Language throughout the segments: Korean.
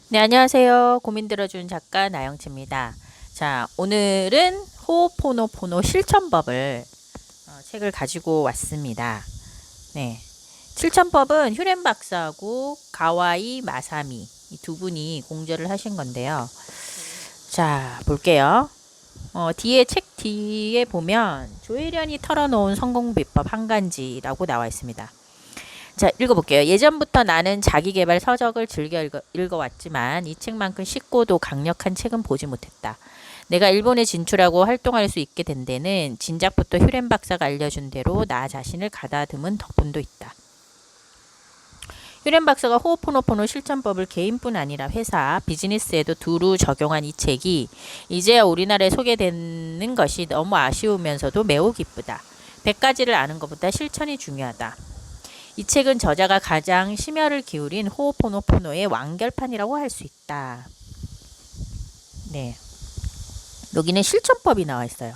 네, 안녕하세요. 고민 들어준 작가 나영치입니다. 자, 오늘은 호오포노포노 실천법을 책을 가지고 왔습니다. 네. 실천법은 휴렌 박사하고 가와이 마사미 이 두 분이 공저를 하신 건데요. 자, 볼게요. 책 뒤에 보면 조혜련이 털어놓은 성공 비법 한 가지라고 나와 있습니다. 자, 읽어볼게요. 예전부터 나는 자기계발 서적을 즐겨 읽어왔지만 이 책만큼 쉽고도 강력한 책은 보지 못했다. 내가 일본에 진출하고 활동할 수 있게 된 데는 진작부터 휴렌 박사가 알려준 대로 나 자신을 가다듬은 덕분도 있다. 휴렌 박사가 호오포노포노 실천법을 개인뿐 아니라 회사, 비즈니스에도 두루 적용한 이 책이 이제야 우리나라에 소개되는 것이 너무 아쉬우면서도 매우 기쁘다. 100가지를 아는 것보다 실천이 중요하다. 이 책은 저자가 가장 심혈을 기울인 호오포노포노의 완결판이라고 할 수 있다. 네. 여기는 실천법이 나와 있어요.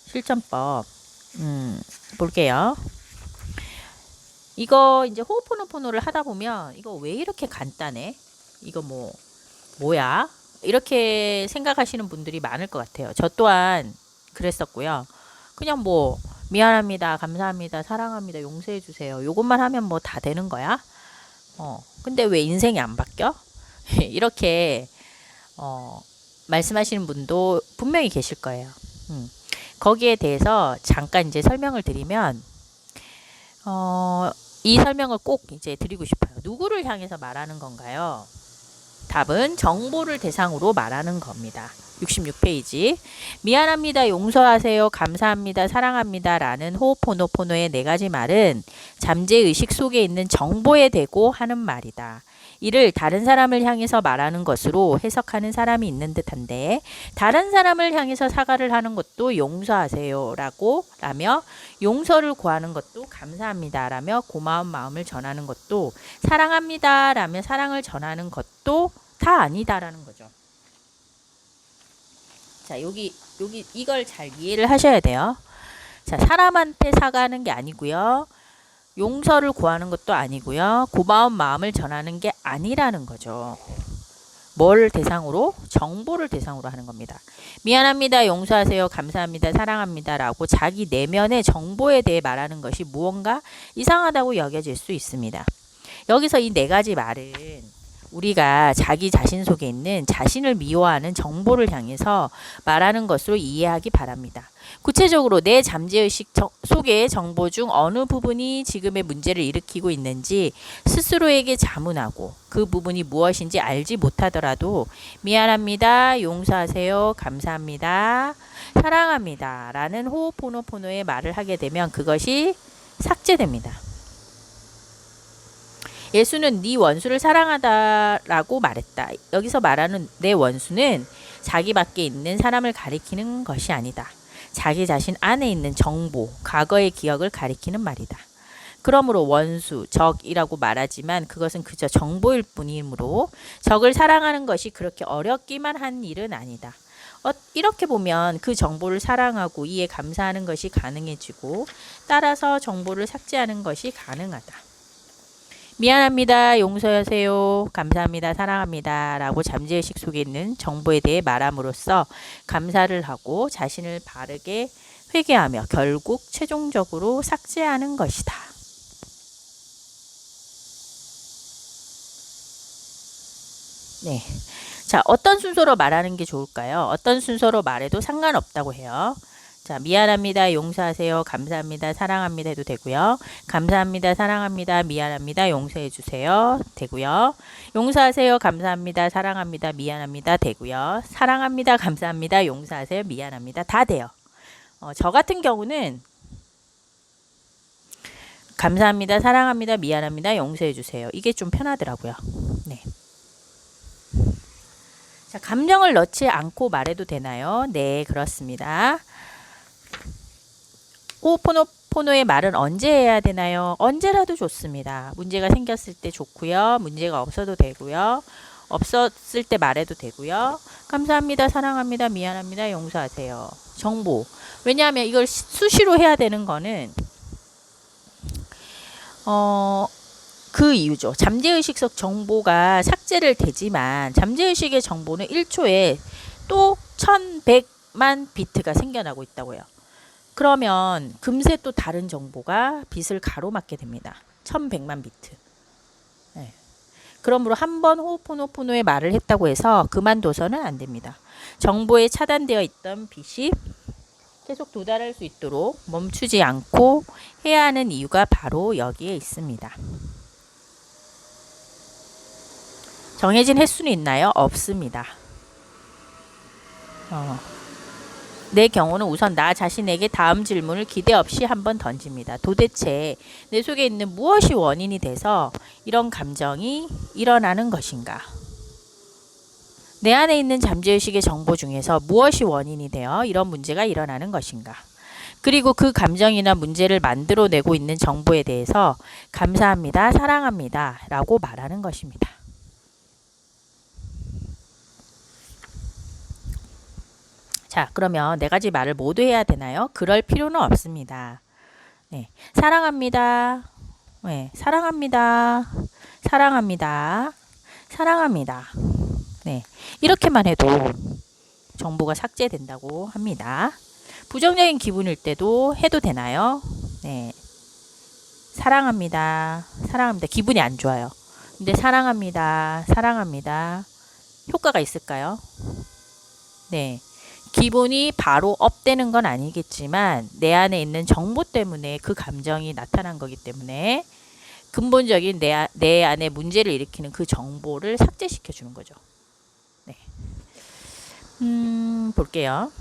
실천법. 볼게요. 이거 이제 호오포노포노를 하다 보면 이거 왜 이렇게 간단해? 이거 뭐야? 이렇게 생각하시는 분들이 많을 것 같아요. 저 또한 그랬었고요. 그냥 미안합니다, 감사합니다, 사랑합니다, 용서해 주세요. 요것만 하면 다 되는 거야? 근데 왜 인생이 안 바뀌어? 이렇게 말씀하시는 분도 분명히 계실 거예요. 거기에 대해서 잠깐 이제 설명을 드리면 이 설명을 꼭 이제 드리고 싶어요. 누구를 향해서 말하는 건가요? 답은 정보를 대상으로 말하는 겁니다. 66페이지. 미안합니다, 용서하세요, 감사합니다, 사랑합니다 라는 호오포노포노의 4가지 말은 잠재의식 속에 있는 정보에 대고 하는 말이다. 이를 다른 사람을 향해서 말하는 것으로 해석하는 사람이 있는 듯한데, 다른 사람을 향해서 사과를 하는 것도 용서하세요 라며, 용서를 구하는 것도 감사합니다 라며 고마운 마음을 전하는 것도, 사랑합니다 라며 사랑을 전하는 것도 다 아니다라는 거죠. 자, 여기 이걸 잘 이해를 하셔야 돼요. 자, 사람한테 사과하는 게 아니고요. 용서를 구하는 것도 아니고요. 고마운 마음을 전하는 게 아니라는 거죠. 뭘 대상으로? 정보를 대상으로 하는 겁니다. 미안합니다, 용서하세요, 감사합니다, 사랑합니다 라고 자기 내면의 정보에 대해 말하는 것이 무언가 이상하다고 여겨질 수 있습니다. 여기서 이 4가지 말은 우리가 자기 자신 속에 있는 자신을 미워하는 정보를 향해서 말하는 것으로 이해하기 바랍니다. 구체적으로 내 잠재의식 속의 정보 중 어느 부분이 지금의 문제를 일으키고 있는지 스스로에게 자문하고 그 부분이 무엇인지 알지 못하더라도 미안합니다, 용서하세요, 감사합니다, 사랑합니다 라는 호오포노포노의 말을 하게 되면 그것이 삭제됩니다. 예수는 네 원수를 사랑하다라고 말했다. 여기서 말하는 내 원수는 자기 밖에 있는 사람을 가리키는 것이 아니다. 자기 자신 안에 있는 정보, 과거의 기억을 가리키는 말이다. 그러므로 원수, 적이라고 말하지만 그것은 그저 정보일 뿐이므로 적을 사랑하는 것이 그렇게 어렵기만 한 일은 아니다. 이렇게 보면 그 정보를 사랑하고 이에 감사하는 것이 가능해지고 따라서 정보를 삭제하는 것이 가능하다. 미안합니다, 용서하세요, 감사합니다, 사랑합니다 라고 잠재의식 속에 있는 정보에 대해 말함으로써 감사를 하고 자신을 바르게 회개하며 결국 최종적으로 삭제하는 것이다. 네. 자, 어떤 순서로 말하는 게 좋을까요? 어떤 순서로 말해도 상관없다고 해요. 자, 미안합니다, 용서하세요, 감사합니다, 사랑합니다 해도 되고요. 감사합니다, 사랑합니다, 미안합니다, 용서해 주세요 되고요. 용서하세요, 감사합니다, 사랑합니다, 미안합니다 되고요. 사랑합니다, 감사합니다, 용서하세요, 미안합니다 다 돼요. 저 같은 경우는 감사합니다, 사랑합니다, 미안합니다, 용서해 주세요. 이게 좀 편하더라고요. 네. 자, 감정을 넣지 않고 말해도 되나요? 네, 그렇습니다. 호오포노포노의 말은 언제 해야 되나요? 언제라도 좋습니다. 문제가 생겼을 때 좋고요. 문제가 없어도 되고요. 없었을 때 말해도 되고요. 감사합니다, 사랑합니다, 미안합니다, 용서하세요. 정보. 왜냐하면 이걸 수시로 해야 되는 거는 그 이유죠. 잠재의식 속 정보가 삭제를 되지만 잠재의식의 정보는 1초에 또 1100만 비트가 생겨나고 있다고요. 그러면 금세 또 다른 정보가 빛을 가로막게 됩니다. 1100만 비트. 네. 그러므로 한번 호오포노포노의 말을 했다고 해서 그만둬서는 안 됩니다. 정보에 차단되어 있던 빛이 계속 도달할 수 있도록 멈추지 않고 해야 하는 이유가 바로 여기에 있습니다. 정해진 횟수는 있나요? 없습니다. 내 경우는 우선 나 자신에게 다음 질문을 기대 없이 한번 던집니다. 도대체 내 속에 있는 무엇이 원인이 돼서 이런 감정이 일어나는 것인가? 내 안에 있는 잠재의식의 정보 중에서 무엇이 원인이 되어 이런 문제가 일어나는 것인가? 그리고 그 감정이나 문제를 만들어내고 있는 정보에 대해서 감사합니다, 사랑합니다 라고 말하는 것입니다. 자, 그러면 네 가지 말을 모두 해야 되나요? 그럴 필요는 없습니다. 네, 사랑합니다. 네, 사랑합니다. 사랑합니다. 사랑합니다. 네, 이렇게만 해도 정보가 삭제된다고 합니다. 부정적인 기분일 때도 해도 되나요? 네, 사랑합니다. 사랑합니다. 기분이 안 좋아요. 근데 사랑합니다. 사랑합니다. 효과가 있을까요? 네. 기분이 바로 업되는 건 아니겠지만 내 안에 있는 정보 때문에 그 감정이 나타난 거기 때문에 근본적인 내 안에 문제를 일으키는 그 정보를 삭제시켜 주는 거죠. 네. 볼게요.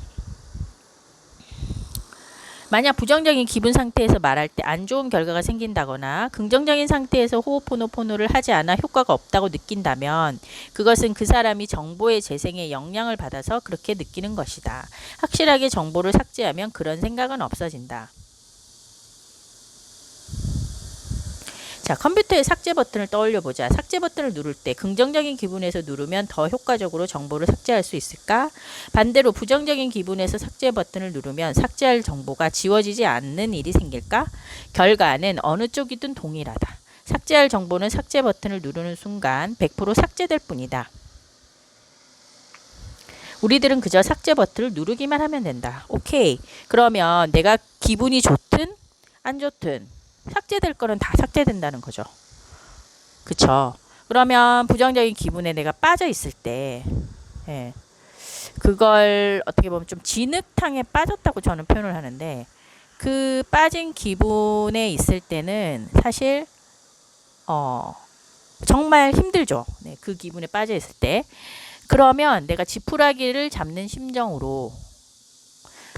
만약 부정적인 기분 상태에서 말할 때 안 좋은 결과가 생긴다거나 긍정적인 상태에서 호오포노포노를 하지 않아 효과가 없다고 느낀다면 그것은 그 사람이 정보의 재생에 영향을 받아서 그렇게 느끼는 것이다. 확실하게 정보를 삭제하면 그런 생각은 없어진다. 자, 컴퓨터의 삭제 버튼을 떠올려 보자. 삭제 버튼을 누를 때 긍정적인 기분에서 누르면 더 효과적으로 정보를 삭제할 수 있을까? 반대로 부정적인 기분에서 삭제 버튼을 누르면 삭제할 정보가 지워지지 않는 일이 생길까? 결과는 어느 쪽이든 동일하다. 삭제할 정보는 삭제 버튼을 누르는 순간 100% 삭제될 뿐이다. 우리들은 그저 삭제 버튼을 누르기만 하면 된다. 오케이. 그러면 내가 기분이 좋든 안 좋든 삭제될 거는 다 삭제된다는 거죠. 그쵸? 그러면 부정적인 기분에 내가 빠져 있을 때, 예, 그걸 어떻게 보면 좀 진흙탕에 빠졌다고 저는 표현을 하는데, 그 빠진 기분에 있을 때는 사실 정말 힘들죠. 네, 그 기분에 빠져 있을 때. 그러면 내가 지푸라기를 잡는 심정으로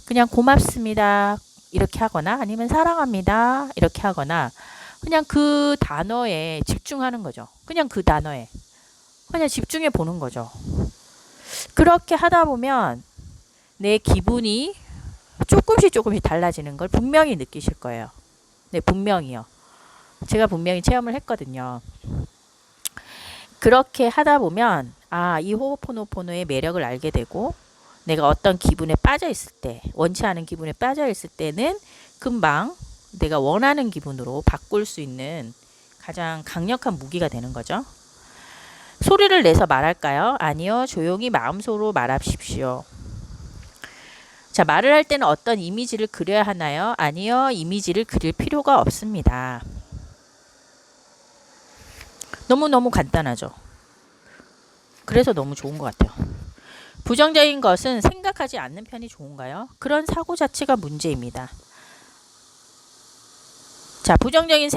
그냥 고맙습니다. 이렇게 하거나 아니면 사랑합니다. 이렇게 하거나 그냥 그 단어에 집중하는 거죠. 그냥 그 단어에. 그냥 집중해 보는 거죠. 그렇게 하다 보면 내 기분이 조금씩 달라지는 걸 분명히 느끼실 거예요. 네, 분명히요. 제가 분명히 체험을 했거든요. 그렇게 하다 보면 이 호오포노포노의 매력을 알게 되고 내가 어떤 기분에 빠져 있을 때, 원치 않은 기분에 빠져 있을 때는 금방 내가 원하는 기분으로 바꿀 수 있는 가장 강력한 무기가 되는 거죠. 소리를 내서 말할까요? 아니요. 조용히 마음속으로 말하십시오. 자, 말을 할 때는 어떤 이미지를 그려야 하나요? 아니요. 이미지를 그릴 필요가 없습니다. 너무너무 간단하죠. 그래서 너무 좋은 것 같아요. 부정적인 것은 생각하지 않는 편이 좋은가요? 그런 사고 자체가 문제입니다. 자, 부정적인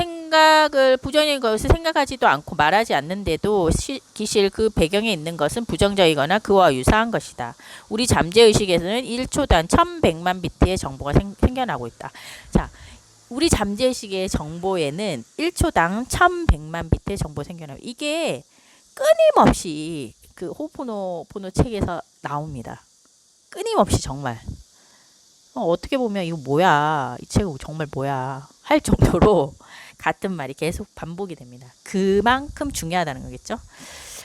것을 생각하지도 않고 말하지 않는데도 기실 그 배경에 있는 것은 부정적이거나 그와 유사한 것이다. 우리 잠재의식에서는 1초당 1100만 비트의 정보가 생겨나고 있다. 자, 우리 잠재의식의 정보에는 1초당 1100만 비트의 정보가 생겨나고 이게 끊임없이 그 호오포노포노 책에서 나옵니다. 끊임없이 정말. 어떻게 보면 이거 뭐야? 이 책은 정말 뭐야? 할 정도로 같은 말이 계속 반복이 됩니다. 그만큼 중요하다는 거겠죠?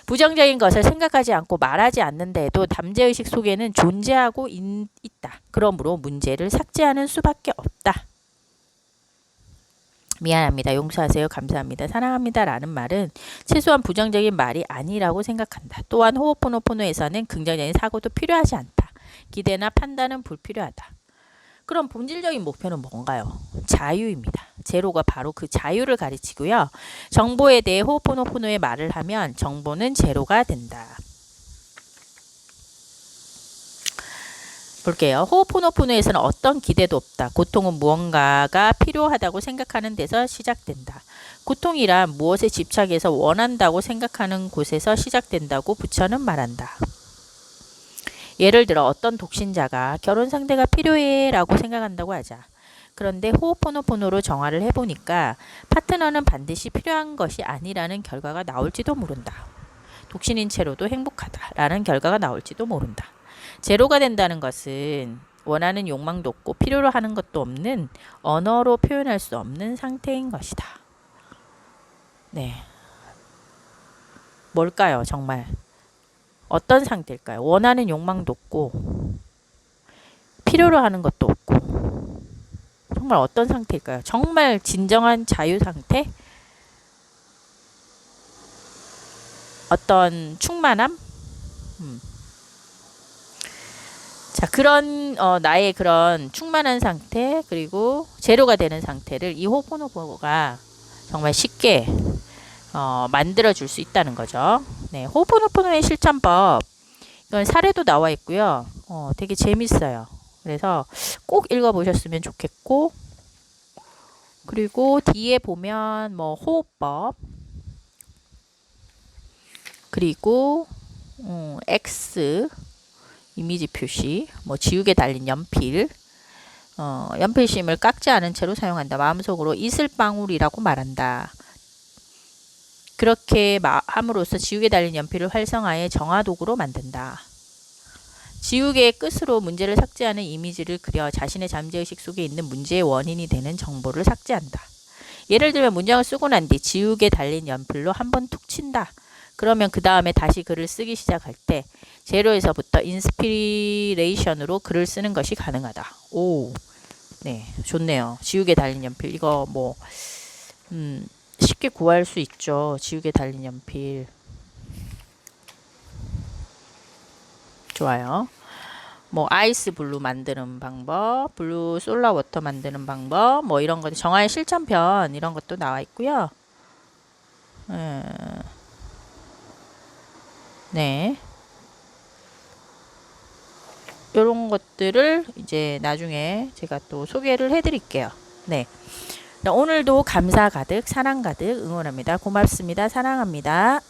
부정적인 것을 생각하지 않고 말하지 않는데도 잠재의식 속에는 존재하고 있다. 그러므로 문제를 삭제하는 수밖에 없다. 미안합니다. 용서하세요. 감사합니다. 사랑합니다. 라는 말은 최소한 부정적인 말이 아니라고 생각한다. 또한 호오포노포노에서는 긍정적인 사고도 필요하지 않다. 기대나 판단은 불필요하다. 그럼 본질적인 목표는 뭔가요? 자유입니다. 제로가 바로 그 자유를 가르치고요. 정보에 대해 호오포노포노의 말을 하면 정보는 제로가 된다. 볼게요. 호오포노포노에서는 어떤 기대도 없다. 고통은 무언가가 필요하다고 생각하는 데서 시작된다. 고통이란 무엇에 집착해서 원한다고 생각하는 곳에서 시작된다고 부처는 말한다. 예를 들어 어떤 독신자가 결혼 상대가 필요해 라고 생각한다고 하자. 그런데 호오포노포노로 정화를 해보니까 파트너는 반드시 필요한 것이 아니라는 결과가 나올지도 모른다. 독신인 채로도 행복하다 라는 결과가 나올지도 모른다. 제로가 된다는 것은 원하는 욕망도 없고 필요로 하는 것도 없는 언어로 표현할 수 없는 상태인 것이다. 네. 뭘까요, 정말? 어떤 상태일까요? 원하는 욕망도 없고 필요로 하는 것도 없고 정말 어떤 상태일까요? 정말 진정한 자유 상태? 어떤 충만함? 자, 그런 나의 그런 충만한 상태 그리고 제로가 되는 상태를 이 호포노포노가 정말 쉽게 만들어 줄 수 있다는 거죠. 네, 호포노포노의 실천법 이건 사례도 나와 있고요. 되게 재밌어요. 그래서 꼭 읽어보셨으면 좋겠고 그리고 뒤에 보면 뭐 호흡법 그리고 X 이미지 표시 뭐 지우개 달린 연필 연필심을 깎지 않은 채로 사용한다. 마음속으로 이슬방울이라고 말한다. 그렇게 함으로써 지우개 달린 연필을 활성화해 정화도구로 만든다. 지우개의 끝으로 문제를 삭제하는 이미지를 그려 자신의 잠재의식 속에 있는 문제의 원인이 되는 정보를 삭제한다. 예를 들면 문장을 쓰고 난 뒤 지우개 달린 연필로 한번 툭 친다. 그러면 그 다음에 다시 글을 쓰기 시작할 때 제로에서부터 인스피레이션으로 글을 쓰는 것이 가능하다. 오, 네, 좋네요. 지우개 달린 연필 이거 뭐 쉽게 구할 수 있죠. 지우개 달린 연필. 좋아요. 뭐 아이스 블루 만드는 방법, 블루 솔라 워터 만드는 방법, 뭐 이런 것 정화의 실천편 이런 것도 나와 있고요. 네. 이런 것들을 이제 나중에 제가 또 소개를 해드릴게요. 네. 오늘도 감사 가득, 사랑 가득 응원합니다. 고맙습니다. 사랑합니다.